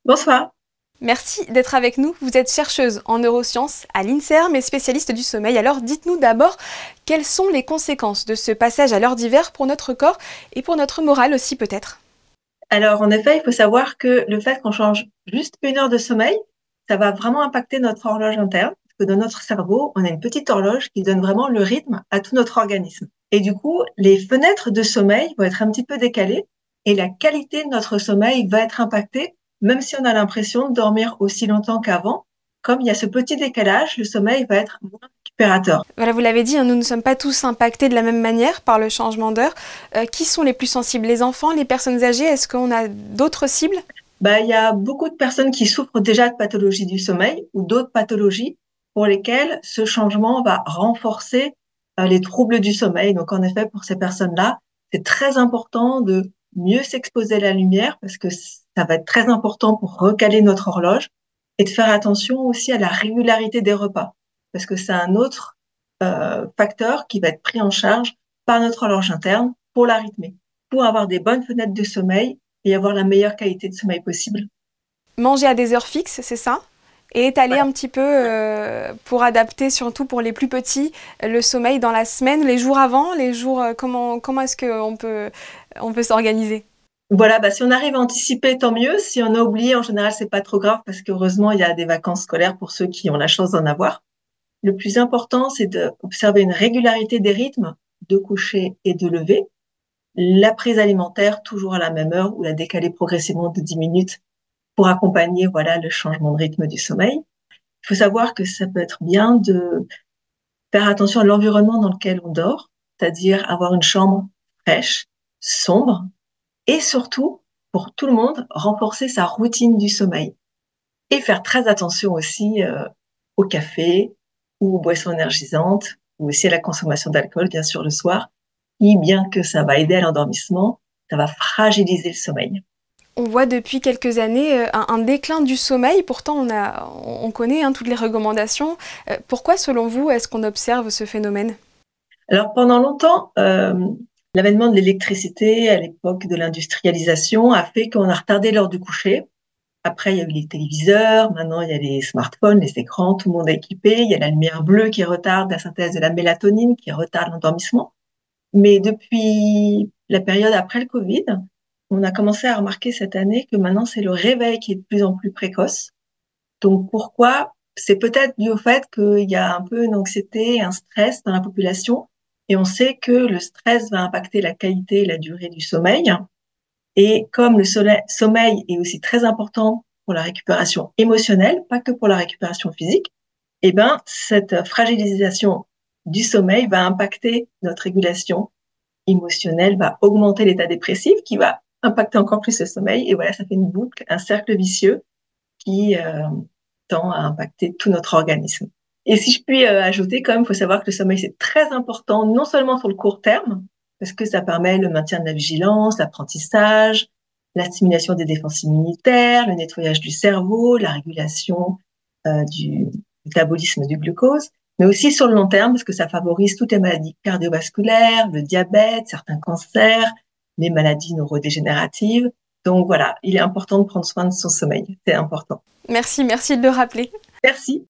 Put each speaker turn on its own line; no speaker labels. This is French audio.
Bonsoir.
Merci d'être avec nous. Vous êtes chercheuse en neurosciences à l'INSERM et spécialiste du sommeil. Alors dites-nous d'abord quelles sont les conséquences de ce passage à l'heure d'hiver pour notre corps et pour notre morale aussi peut-être.
Alors, en effet, il faut savoir que le fait qu'on change juste 1 heure de sommeil, ça va vraiment impacter notre horloge interne, parce que dans notre cerveau, on a une petite horloge qui donne vraiment le rythme à tout notre organisme. Et du coup, les fenêtres de sommeil vont être un petit peu décalées et la qualité de notre sommeil va être impactée, même si on a l'impression de dormir aussi longtemps qu'avant. Comme il y a ce petit décalage, le sommeil va être moins récupérateur.
Voilà, vous l'avez dit, nous ne sommes pas tous impactés de la même manière par le changement d'heure. Qui sont les plus sensibles? Les enfants, les personnes âgées? Est-ce qu'on a d'autres cibles?
Il y a beaucoup de personnes qui souffrent déjà de pathologies du sommeil ou d'autres pathologies pour lesquelles ce changement va renforcer les troubles du sommeil. Donc, en effet, pour ces personnes-là, c'est très important de mieux s'exposer à la lumière parce que ça va être très important pour recaler notre horloge et de faire attention aussi à la régularité des repas parce que c'est un autre facteur qui va être pris en charge par notre horloge interne pour la rythmer, pour avoir des bonnes fenêtres de sommeil et avoir la meilleure qualité de sommeil possible.
Manger à des heures fixes, c'est ça? Et étaler un petit peu pour adapter, surtout pour les plus petits, le sommeil dans la semaine, les jours avant, les jours. Comment est-ce qu'on peut s'organiser?
Voilà, si on arrive à anticiper, tant mieux. Si on a oublié, en général, c'est pas trop grave parce qu'heureusement, il y a des vacances scolaires pour ceux qui ont la chance d'en avoir. Le plus important, c'est d'observer une régularité des rythmes de coucher et de lever. La prise alimentaire, toujours à la même heure ou la décaler progressivement de 10 minutes pour accompagner, voilà, le changement de rythme du sommeil. Il faut savoir que ça peut être bien de faire attention à l'environnement dans lequel on dort, c'est-à-dire avoir une chambre fraîche, sombre, et surtout, pour tout le monde, renforcer sa routine du sommeil et faire très attention aussi au café ou aux boissons énergisantes ou aussi à la consommation d'alcool, bien sûr, le soir. Et bien que ça va aider à l'endormissement, ça va fragiliser le sommeil.
On voit depuis quelques années un déclin du sommeil. Pourtant, on connaît toutes les recommandations. Pourquoi, selon vous, est-ce qu'on observe ce phénomène?
Alors pendant longtemps, l'avènement de l'électricité à l'époque de l'industrialisation a fait qu'on a retardé l'heure du coucher. Après, il y a eu les téléviseurs, maintenant il y a les smartphones, les écrans, tout le monde est équipé. Il y a la lumière bleue qui retarde la synthèse de la mélatonine, qui retarde l'endormissement. Mais depuis la période après le Covid, on a commencé à remarquer cette année que maintenant c'est le réveil qui est de plus en plus précoce. Donc pourquoi? C'est peut-être dû au fait qu'il y a un peu une anxiété, un stress dans la population, et on sait que le stress va impacter la qualité et la durée du sommeil. Et comme le sommeil est aussi très important pour la récupération émotionnelle, pas que pour la récupération physique, eh ben, cette fragilisation du sommeil va impacter notre régulation émotionnelle, va augmenter l'état dépressif qui va impacter encore plus le sommeil. Et voilà, ça fait une boucle, un cercle vicieux qui tend à impacter tout notre organisme. Et si je puis ajouter, quand même, il faut savoir que le sommeil, c'est très important, non seulement sur le court terme, parce que ça permet le maintien de la vigilance, l'apprentissage, la stimulation des défenses immunitaires, le nettoyage du cerveau, la régulation du métabolisme du glucose, mais aussi sur le long terme, parce que ça favorise toutes les maladies cardiovasculaires, le diabète, certains cancers, les maladies neurodégénératives. Donc voilà, il est important de prendre soin de son sommeil, c'est important.
Merci de le rappeler.
Merci.